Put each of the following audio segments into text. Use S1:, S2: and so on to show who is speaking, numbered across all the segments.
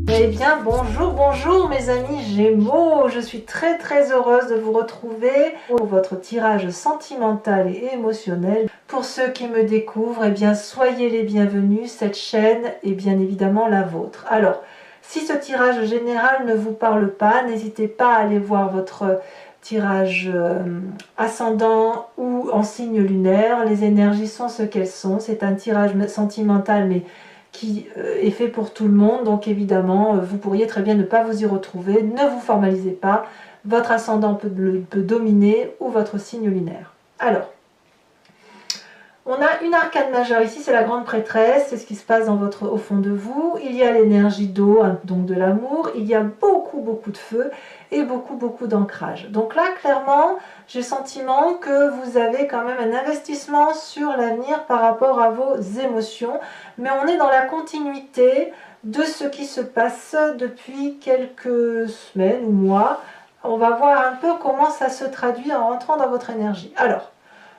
S1: Eh bien, bonjour, bonjour mes amis Gémeaux, je suis très heureuse de vous retrouver pour votre tirage sentimental et émotionnel. Pour ceux qui me découvrent, eh bien, soyez les bienvenus, cette chaîne est bien évidemment la vôtre. Alors, si ce tirage général ne vous parle pas, n'hésitez pas à aller voir votre tirage ascendant ou en signe lunaire. Les énergies sont ce qu'elles sont, c'est un tirage sentimental mais qui est fait pour tout le monde, donc évidemment vous pourriez très bien ne pas vous y retrouver, ne vous formalisez pas, votre ascendant peut dominer ou votre signe lunaire. Alors, on a une arcane majeure ici, c'est la grande prêtresse, c'est ce qui se passe au fond de vous. Il y a l'énergie d'eau, donc de l'amour, il y a beaucoup de feu et beaucoup d'ancrage. Donc là, clairement, j'ai le sentiment que vous avez quand même un investissement sur l'avenir par rapport à vos émotions, mais on est dans la continuité de ce qui se passe depuis quelques semaines ou mois. On va voir un peu comment ça se traduit en rentrant dans votre énergie. Alors,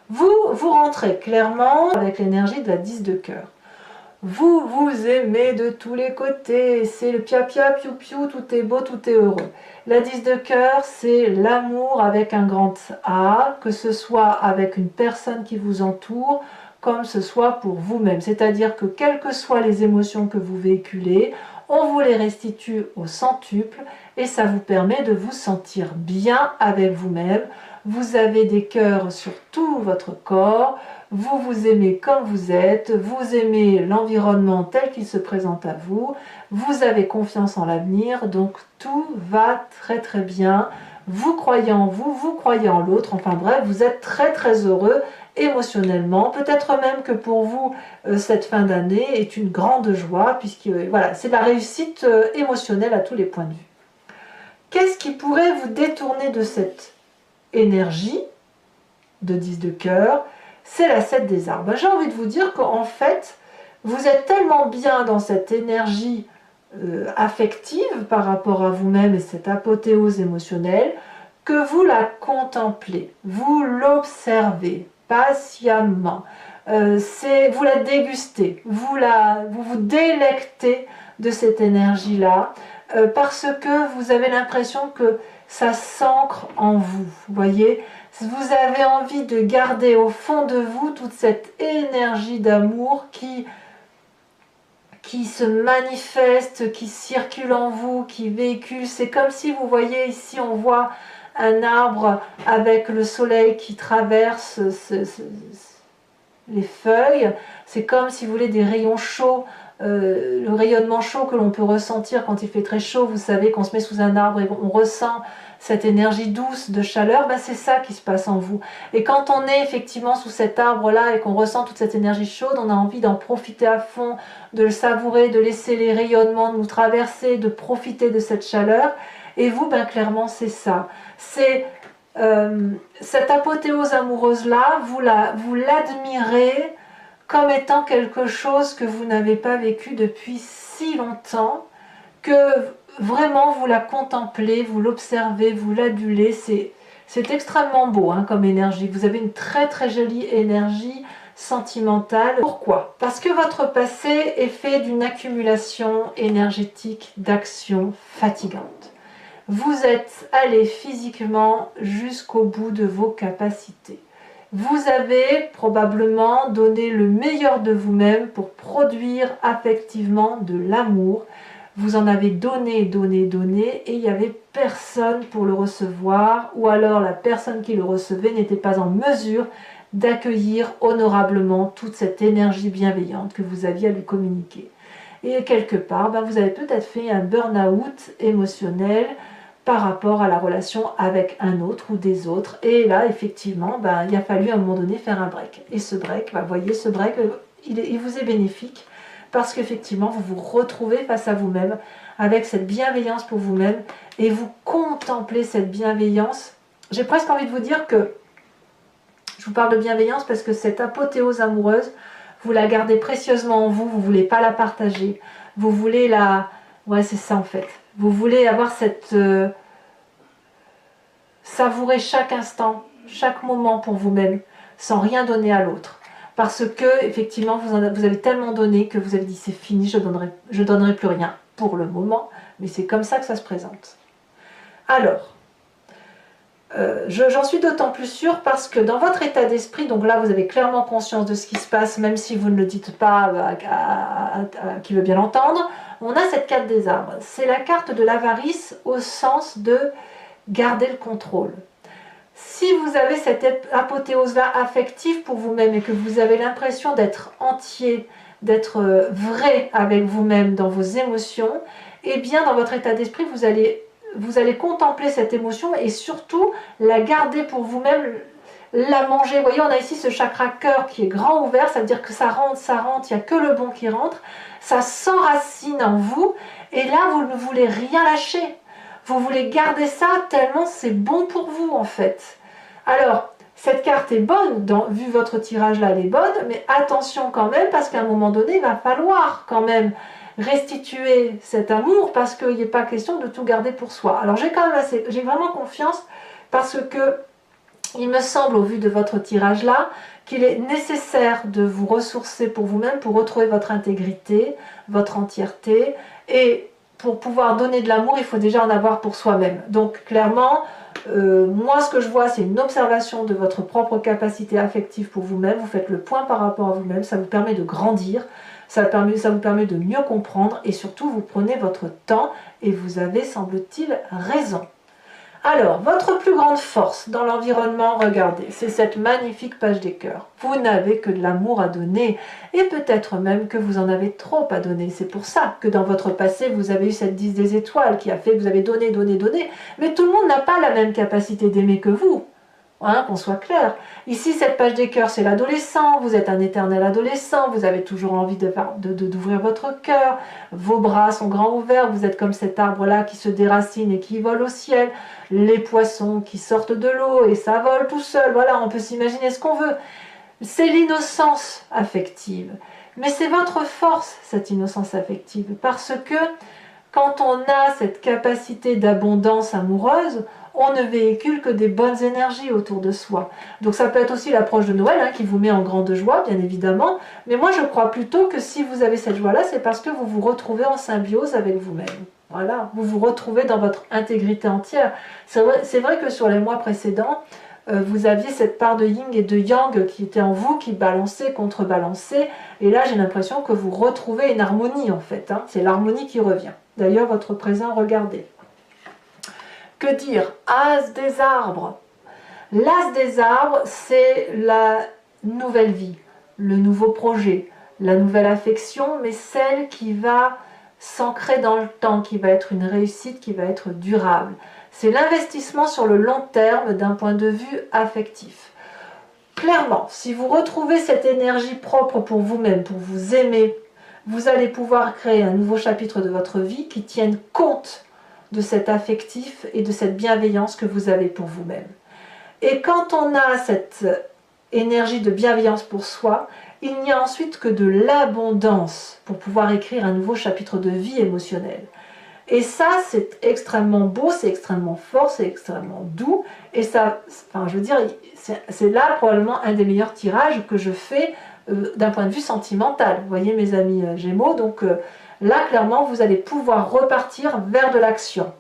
S1: vous rentrez clairement avec l'énergie de la 10 de cœur. Vous aimez de tous les côtés, c'est le pia-pia, piou-piou, tout est beau, tout est heureux. La 10 de cœur, c'est l'amour avec un grand A, que ce soit avec une personne qui vous entoure, comme ce soit pour vous-même. C'est-à-dire que quelles que soient les émotions que vous véhiculez, on vous les restitue au centuple et ça vous permet de vous sentir bien avec vous-même. Vous avez des cœurs sur tout votre corps, vous vous aimez comme vous êtes, vous aimez l'environnement tel qu'il se présente à vous, vous avez confiance en l'avenir, donc tout va très bien. Vous croyez en vous, vous croyez en l'autre, enfin bref, vous êtes très heureux émotionnellement. Peut-être même que pour vous, cette fin d'année est une grande joie, puisque voilà, c'est la réussite émotionnelle à tous les points de vue. Qu'est-ce qui pourrait vous détourner de cette énergie de 10 de cœur? C'est la 7 des arbres. J'ai envie de vous dire qu'en fait, vous êtes tellement bien dans cette énergie affective par rapport à vous-même et cette apothéose émotionnelle que vous la contemplez, vous l'observez patiemment, vous la dégustez, vous vous délectez de cette énergie-là parce que vous avez l'impression que ça s'ancre en vous, voyez. Vous avez envie de garder au fond de vous toute cette énergie d'amour qui se manifeste, qui circule en vous, qui véhicule. C'est comme si vous voyez ici, on voit un arbre avec le soleil qui traverse les feuilles. C'est comme si vous voulez des rayons chauds. Le rayonnement chaud que l'on peut ressentir quand il fait très chaud, vous savez qu'on se met sous un arbre et on ressent cette énergie douce de chaleur, ben c'est ça qui se passe en vous. Et quand on est effectivement sous cet arbre-là et qu'on ressent toute cette énergie chaude, on a envie d'en profiter à fond, de le savourer, de laisser les rayonnements nous traverser, de profiter de cette chaleur. Et vous, ben clairement, c'est ça. C'est cette apothéose amoureuse-là, vous l'admirez comme étant quelque chose que vous n'avez pas vécu depuis si longtemps, que vraiment vous la contemplez, vous l'observez, vous l'adulez. C'est extrêmement beau comme énergie. Vous avez une très jolie énergie sentimentale. Pourquoi? Parce que votre passé est fait d'une accumulation énergétique d'actions fatigantes. Vous êtes allé physiquement jusqu'au bout de vos capacités. Vous avez probablement donné le meilleur de vous-même pour produire affectivement de l'amour. Vous en avez donné et il n'y avait personne pour le recevoir, ou alors la personne qui le recevait n'était pas en mesure d'accueillir honorablement toute cette énergie bienveillante que vous aviez à lui communiquer. Et quelque part, vous avez peut-être fait un burn-out émotionnel par rapport à la relation avec un autre ou des autres. Et là, effectivement, il a fallu à un moment donné faire un break. Et ce break, vous voyez, ce break, il vous est bénéfique parce qu'effectivement, vous vous retrouvez face à vous-même avec cette bienveillance pour vous-même et vous contemplez cette bienveillance. J'ai presque envie de vous dire que je vous parle de bienveillance parce que cette apothéose amoureuse, vous la gardez précieusement en vous, vous ne voulez pas la partager. Vous voulez la... Ouais, c'est ça en fait. Vous voulez avoir cette... savourer chaque instant, chaque moment pour vous-même, sans rien donner à l'autre. Parce que, effectivement, vous avez tellement donné que vous avez dit c'est fini, je donnerai plus rien. pour le moment, mais c'est comme ça que ça se présente. Alors, j'en suis d'autant plus sûre parce que dans votre état d'esprit, donc là vous avez clairement conscience de ce qui se passe, même si vous ne le dites pas à qui veut bien l'entendre, on a cette carte des arbres. C'est la carte de l'avarice au sens de garder le contrôle. Si vous avez cette apothéose-là affective pour vous-même et que vous avez l'impression d'être entier, d'être vrai avec vous-même dans vos émotions, eh bien dans votre état d'esprit, vous allez contempler cette émotion et surtout la garder pour vous-même, la manger. Vous voyez, on a ici ce chakra cœur qui est grand ouvert, ça veut dire que ça rentre, il n'y a que le bon qui rentre, ça s'enracine en vous et là vous ne voulez rien lâcher. Vous voulez garder ça tellement c'est bon pour vous en fait. Alors, cette carte est bonne, vu votre tirage là, elle est bonne, mais attention quand même parce qu'à un moment donné, il va falloir quand même restituer cet amour parce qu'il n'est pas question de tout garder pour soi. Alors j'ai vraiment confiance parce que il me semble au vu de votre tirage là qu'il est nécessaire de vous ressourcer pour vous-même pour retrouver votre intégrité, votre entièreté et pour pouvoir donner de l'amour, il faut déjà en avoir pour soi-même. Donc clairement, moi ce que je vois c'est une observation de votre propre capacité affective pour vous-même, vous faites le point par rapport à vous-même, ça vous permet de grandir, ça vous permet de mieux comprendre et surtout vous prenez votre temps et vous avez semble-t-il raison. Alors, votre plus grande force dans l'environnement, regardez, c'est cette magnifique page des cœurs. Vous n'avez que de l'amour à donner et peut-être même que vous en avez trop à donner. C'est pour ça que dans votre passé, vous avez eu cette 10 des étoiles qui a fait que vous avez donné, mais tout le monde n'a pas la même capacité d'aimer que vous. Hein, qu'on soit clair. Ici, cette page des cœurs, c'est l'adolescent. Vous êtes un éternel adolescent. Vous avez toujours envie d'ouvrir votre cœur. Vos bras sont grands ouverts. Vous êtes comme cet arbre-là qui se déracine et qui vole au ciel. Les poissons qui sortent de l'eau et ça vole tout seul. Voilà, on peut s'imaginer ce qu'on veut. C'est l'innocence affective. Mais c'est votre force, cette innocence affective. Parce que quand on a cette capacité d'abondance amoureuse, on ne véhicule que des bonnes énergies autour de soi. Donc ça peut être aussi l'approche de Noël qui vous met en grande joie, bien évidemment. Mais moi, je crois plutôt que si vous avez cette joie-là, c'est parce que vous vous retrouvez en symbiose avec vous-même. Voilà, vous vous retrouvez dans votre intégrité entière. C'est vrai que sur les mois précédents, vous aviez cette part de yin et de yang qui était en vous, qui balançait, contrebalançait. Et là, j'ai l'impression que vous retrouvez une harmonie, en fait. C'est l'harmonie qui revient. D'ailleurs, votre présent, regardez. Que dire? As des arbres. L'as des arbres, c'est la nouvelle vie, le nouveau projet, la nouvelle affection, mais celle qui va s'ancrer dans le temps, qui va être une réussite, qui va être durable. C'est l'investissement sur le long terme d'un point de vue affectif. Clairement, si vous retrouvez cette énergie propre pour vous-même, pour vous aimer, vous allez pouvoir créer un nouveau chapitre de votre vie qui tienne compte de cet affectif et de cette bienveillance que vous avez pour vous-même. Et quand on a cette énergie de bienveillance pour soi, il n'y a ensuite que de l'abondance pour pouvoir écrire un nouveau chapitre de vie émotionnelle. Et ça, c'est extrêmement beau, c'est extrêmement fort, c'est extrêmement doux. Et ça, enfin, je veux dire, c'est là probablement un des meilleurs tirages que je fais d'un point de vue sentimental. Vous voyez, mes amis Gémeaux, donc là, clairement, vous allez pouvoir repartir vers de l'action.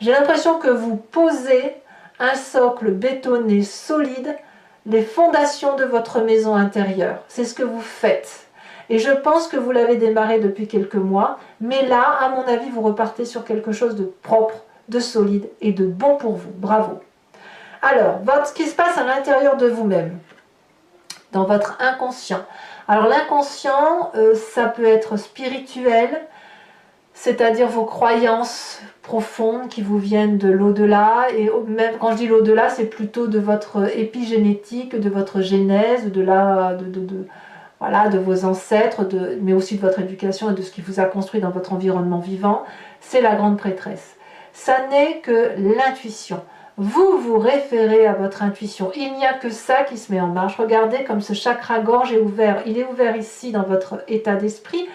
S1: J'ai l'impression que vous posez un socle bétonné, solide, les fondations de votre maison intérieure. C'est ce que vous faites. Et je pense que vous l'avez démarré depuis quelques mois, mais là, à mon avis, vous repartez sur quelque chose de propre, de solide et de bon pour vous. Bravo. Alors, ce qui se passe à l'intérieur de vous-même, dans votre inconscient. Alors l'inconscient, ça peut être spirituel, c'est-à-dire vos croyances profondes qui vous viennent de l'au-delà, et même quand je dis l'au-delà, c'est plutôt de votre épigénétique, de votre genèse, voilà, de vos ancêtres, mais aussi de votre éducation et de ce qui vous a construit dans votre environnement vivant. C'est la grande prêtresse. Ça n'est que l'intuition. Vous vous référez à votre intuition. Il n'y a que ça qui se met en marche. Regardez comme ce chakra-gorge est ouvert. Il est ouvert ici dans votre état d'esprit,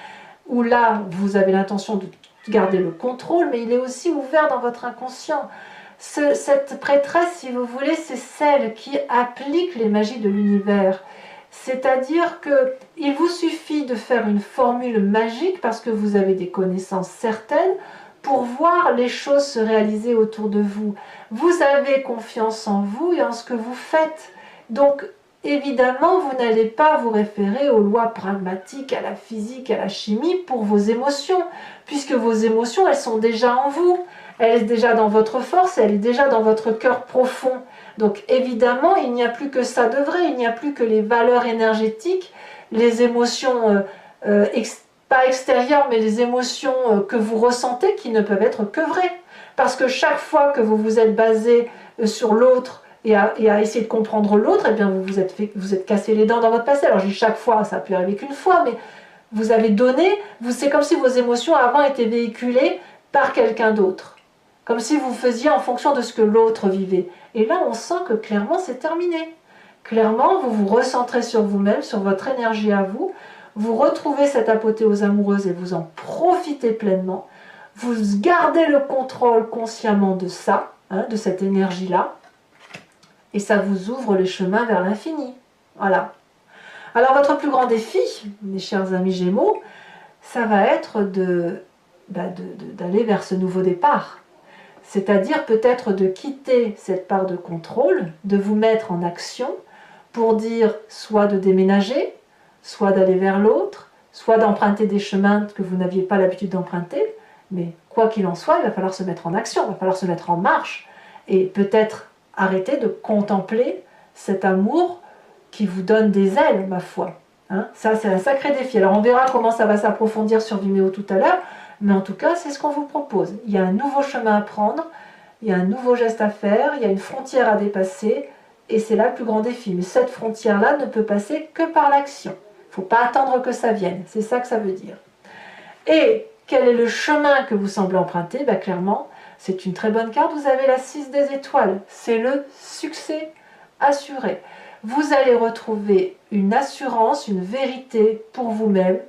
S1: où là, vous avez l'intention de garder le contrôle, mais il est aussi ouvert dans votre inconscient. Cette prêtresse, si vous voulez, c'est celle qui applique les magies de l'univers. C'est-à-dire qu'il vous suffit de faire une formule magique parce que vous avez des connaissances certaines pour voir les choses se réaliser autour de vous. Vous avez confiance en vous et en ce que vous faites. Donc, évidemment, vous n'allez pas vous référer aux lois pragmatiques, à la physique, à la chimie pour vos émotions, puisque vos émotions, elles sont déjà en vous. Elle est déjà dans votre force, elle est déjà dans votre cœur profond. Donc évidemment, il n'y a plus que ça de vrai, il n'y a plus que les valeurs énergétiques, les émotions, pas extérieures, mais les émotions que vous ressentez qui ne peuvent être que vraies. Parce que chaque fois que vous vous êtes basé sur l'autre et à essayer de comprendre l'autre, eh bien vous êtes cassé les dents dans votre passé. Alors je dis chaque fois, ça peut arriver qu'une fois, mais vous avez donné, c'est comme si vos émotions avant étaient véhiculées par quelqu'un d'autre. Comme si vous faisiez en fonction de ce que l'autre vivait. Et là, on sent que clairement, c'est terminé. Clairement, vous vous recentrez sur vous-même, sur votre énergie à vous. Vous retrouvez cette apothéose amoureuse et vous en profitez pleinement. Vous gardez le contrôle consciemment de ça, de cette énergie-là. Et ça vous ouvre les chemins vers l'infini. Voilà. Alors, votre plus grand défi, mes chers amis Gémeaux, ça va être d'aller vers ce nouveau départ. C'est-à-dire peut-être de quitter cette part de contrôle, de vous mettre en action pour dire soit de déménager, soit d'aller vers l'autre, soit d'emprunter des chemins que vous n'aviez pas l'habitude d'emprunter. Mais quoi qu'il en soit, il va falloir se mettre en action, il va falloir se mettre en marche et peut-être arrêter de contempler cet amour qui vous donne des ailes, ma foi. Ça, c'est un sacré défi. Alors on verra comment ça va s'approfondir sur Vimeo tout à l'heure. Mais en tout cas, c'est ce qu'on vous propose. Il y a un nouveau chemin à prendre, il y a un nouveau geste à faire, il y a une frontière à dépasser, et c'est là le plus grand défi. Mais cette frontière-là ne peut passer que par l'action. Il ne faut pas attendre que ça vienne, c'est ça que ça veut dire. Et quel est le chemin que vous semblez emprunter? Clairement, c'est une très bonne carte, vous avez la 6 des étoiles. C'est le succès assuré. Vous allez retrouver une assurance, une vérité pour vous-même.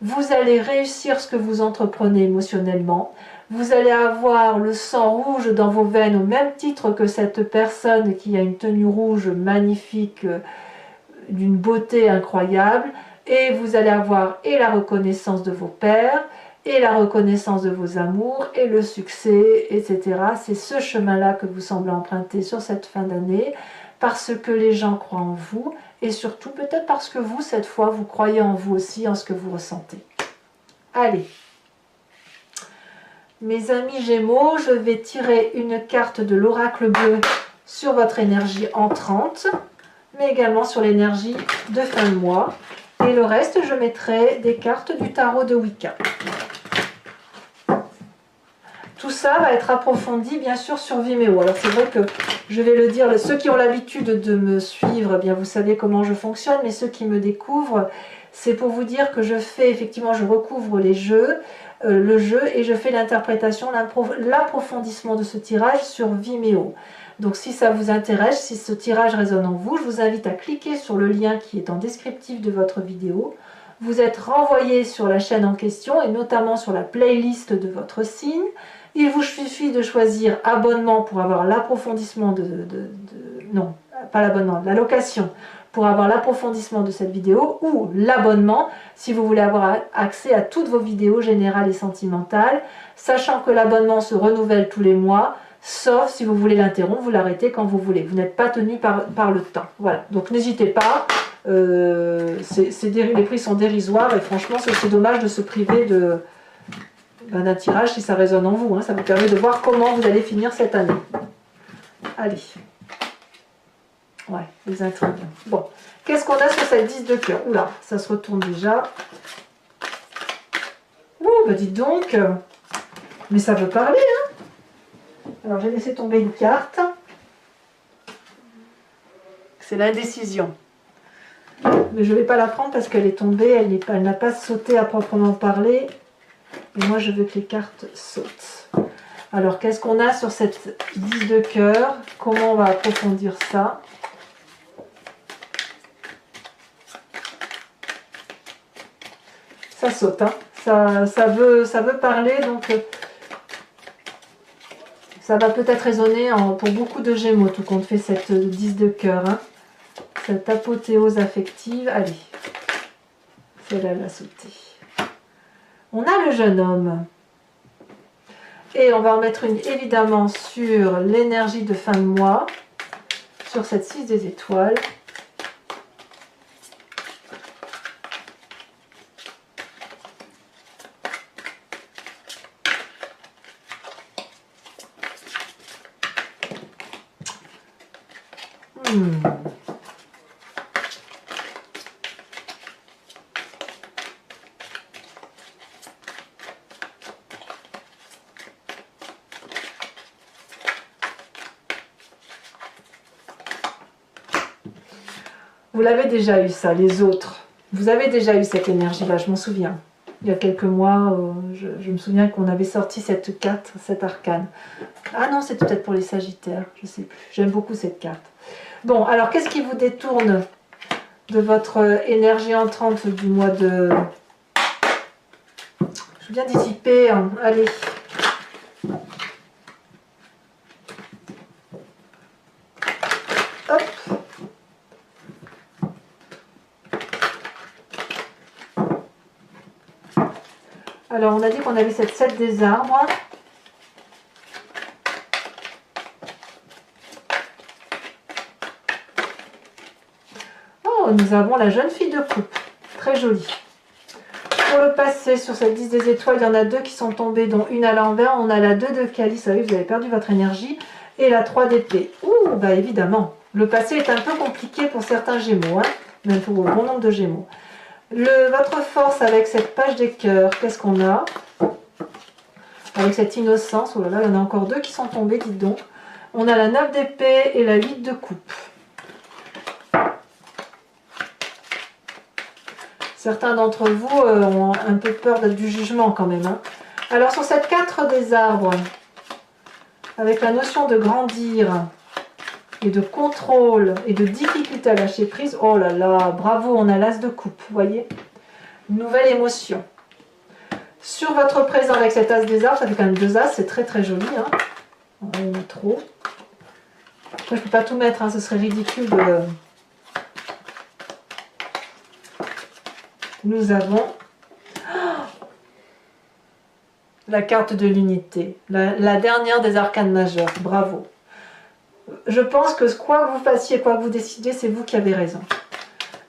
S1: Vous allez réussir ce que vous entreprenez émotionnellement. Vous allez avoir le sang rouge dans vos veines au même titre que cette personne qui a une tenue rouge magnifique, d'une beauté incroyable. Et vous allez avoir et la reconnaissance de vos pairs, et la reconnaissance de vos amours, et le succès, etc. C'est ce chemin-là que vous semblez emprunter sur cette fin d'année, parce que les gens croient en vous, et surtout peut-être parce que vous, cette fois, vous croyez en vous aussi, en ce que vous ressentez. Allez, mes amis Gémeaux, je vais tirer une carte de l'oracle bleu sur votre énergie entrante, mais également sur l'énergie de fin de mois. Et le reste, je mettrai des cartes du tarot de Wicca. Tout ça va être approfondi, bien sûr, sur Vimeo. Alors, c'est vrai que je vais le dire, ceux qui ont l'habitude de me suivre, eh bien, vous savez comment je fonctionne, mais ceux qui me découvrent, c'est pour vous dire que je fais, effectivement, je recouvre le jeu, et je fais l'interprétation, l'approfondissement de ce tirage sur Vimeo. Donc, si ça vous intéresse, si ce tirage résonne en vous, je vous invite à cliquer sur le lien qui est en descriptif de votre vidéo. Vous êtes renvoyé sur la chaîne en question, et notamment sur la playlist de votre signe. Il vous suffit de choisir abonnement pour avoir l'approfondissement non, pas l'abonnement, la location pour avoir l'approfondissement de cette vidéo, ou l'abonnement si vous voulez avoir accès à toutes vos vidéos générales et sentimentales, sachant que l'abonnement se renouvelle tous les mois, sauf si vous voulez l'interrompre, vous l'arrêtez quand vous voulez. Vous n'êtes pas tenu par le temps. Voilà, donc n'hésitez pas, les prix sont dérisoires et franchement c'est dommage de se priver d'un tirage si ça résonne en vous. Ça vous permet de voir comment vous allez finir cette année. Allez. Ouais, les intrigues. Bon, qu'est-ce qu'on a sur cette 10 de cœur? Oula, ça se retourne déjà. Ouh, bah dites donc. Mais ça veut parler, Alors, j'ai laissé tomber une carte. C'est l'indécision. Mais je ne vais pas la prendre parce qu'elle est tombée, elle n'a pas sauté à proprement parler. Et moi, je veux que les cartes sautent. Alors, qu'est-ce qu'on a sur cette 10 de cœur? Comment on va approfondir ça? Ça saute, ça veut parler, donc ça va peut-être résonner pour beaucoup de Gémeaux, tout compte fait cette 10 de cœur. cette apothéose affective. Allez, celle-là, elle a sauté. On a le jeune homme. Et on va en mettre une évidemment sur l'énergie de fin de mois, sur cette 6 des étoiles. Vous l'avez déjà eu ça, les autres. Vous avez déjà eu cette énergie-là, je m'en souviens. Il y a quelques mois, je me souviens qu'on avait sorti cette carte, cette arcane. Ah non, c'était peut-être pour les Sagittaires, je ne sais plus. J'aime beaucoup cette carte. Bon, alors qu'est-ce qui vous détourne de votre énergie entrante du mois de... Je viens dissiper, hein. Allez. Hop. Alors, on a dit qu'on avait cette 7 des arbres. Oh, nous avons la jeune fille de coupe. Très jolie. Pour le passé, sur cette 10 des étoiles, il y en a 2 qui sont tombées, dont une à l'envers. On a la 2 de calice, vous avez perdu votre énergie. Et la 3 d'épée. Ouh, bah évidemment. Le passé est un peu compliqué pour certains gémeaux, hein, même pour un bon nombre de gémeaux. Votre force avec cette page des cœurs, qu'est-ce qu'on a? Avec cette innocence, oh là là, il y en a encore 2 qui sont tombés, dites donc. On a la 9 d'épée et la 8 de coupe. Certains d'entre vous ont un peu peur du jugement quand même. Hein. Alors sur cette 4 des arbres, avec la notion de grandir et de contrôle et de difficulté à lâcher prise, oh là là, bravo, on a l'as de coupe, vous voyez? Une nouvelle émotion. Sur votre présent avec cet as des arbres, ça fait quand même 2 as, c'est très très joli. Hein. On va en mettre trop. Après, je ne peux pas tout mettre, hein, ce serait ridicule de... Nous avons la carte de l'unité, la dernière des arcanes majeures. Bravo. Je pense que quoi que vous fassiez, quoi que vous décidiez, c'est vous qui avez raison.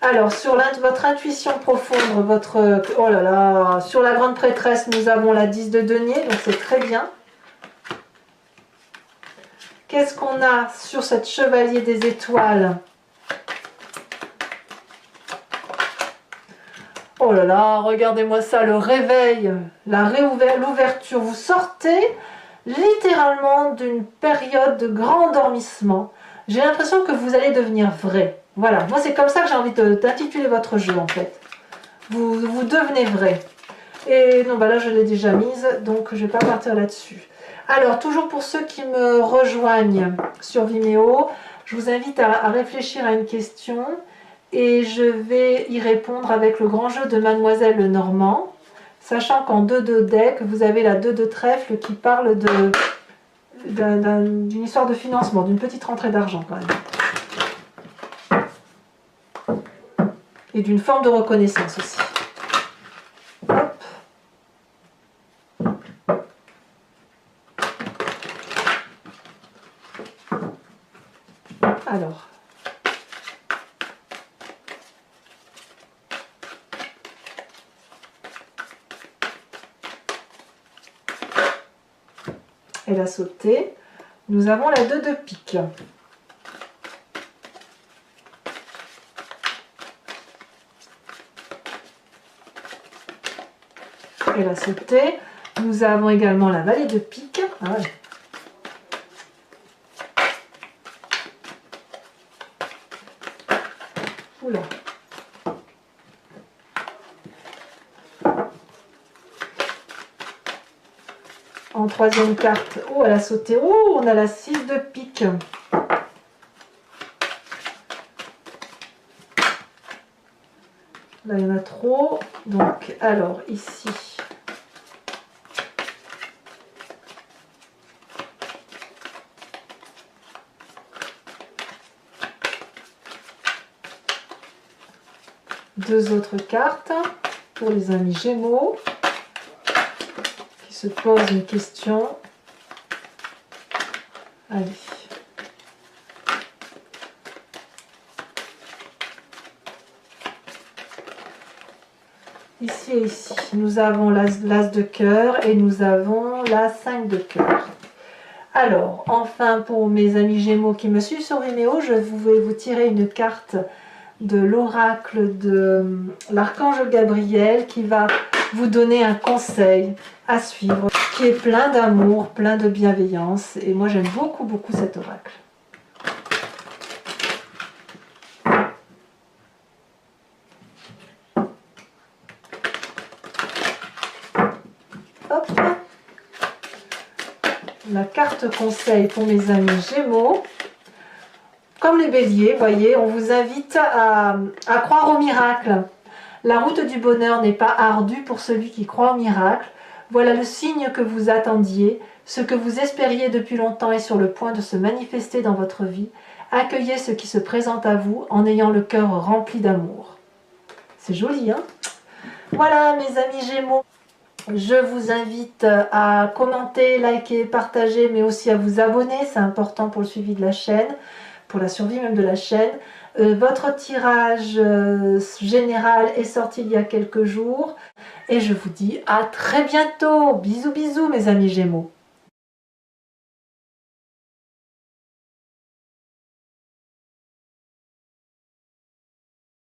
S1: Alors, sur votre intuition profonde, votre... Oh là là, sur la grande prêtresse, nous avons la 10 de denier, donc c'est très bien. Qu'est-ce qu'on a sur cette chevalier des étoiles? Oh là là, regardez-moi ça, le réveil, l'ouverture. Vous sortez littéralement d'une période de grand endormissement. J'ai l'impression que vous allez devenir vrai. Voilà, moi c'est comme ça que j'ai envie d'intituler votre jeu en fait. Vous devenez vrai. Et non, bah là je l'ai déjà mise, donc je ne vais pas partir là-dessus. Alors, toujours pour ceux qui me rejoignent sur Vimeo, je vous invite à réfléchir à une question. Et je vais y répondre avec le grand jeu de Mademoiselle Lenormand, sachant qu'en 2 de deck, vous avez la 2 de trèfle qui parle d'une histoire de financement, d'une petite rentrée d'argent quand même. Et d'une forme de reconnaissance aussi. Hop. Alors. Elle a sauté. Nous avons la 2 de pique. Elle a sauté. Nous avons également la vallée de pique. Ah ouais. Oula. En troisième carte, oh elle a sauté, oh on a la 6 de pique. Là il y en a trop, donc alors ici. 2 autres cartes pour les amis Gémeaux qui se posent une question. Allez. Ici et ici, nous avons l'as de cœur et nous avons la 5 de cœur. Alors, enfin, pour mes amis Gémeaux qui me suivent sur Vimeo, je vais vous tirer une carte de l'oracle de l'archange Gabriel qui va vous donner un conseil à suivre, qui est plein d'amour, plein de bienveillance. Et moi, j'aime beaucoup, beaucoup cet oracle. Hop. La carte conseil pour mes amis Gémeaux. Comme les béliers, voyez, on vous invite à croire au miracle. La route du bonheur n'est pas ardue pour celui qui croit au miracle. Voilà le signe que vous attendiez. Ce que vous espériez depuis longtemps est sur le point de se manifester dans votre vie. Accueillez ce qui se présente à vous en ayant le cœur rempli d'amour. C'est joli, hein? Voilà, mes amis Gémeaux. Je vous invite à commenter, liker, partager, mais aussi à vous abonner. C'est important pour le suivi de la chaîne, pour la survie même de la chaîne. Votre tirage général est sorti il y a quelques jours. Et je vous dis à très bientôt. Bisous, bisous, mes amis Gémeaux.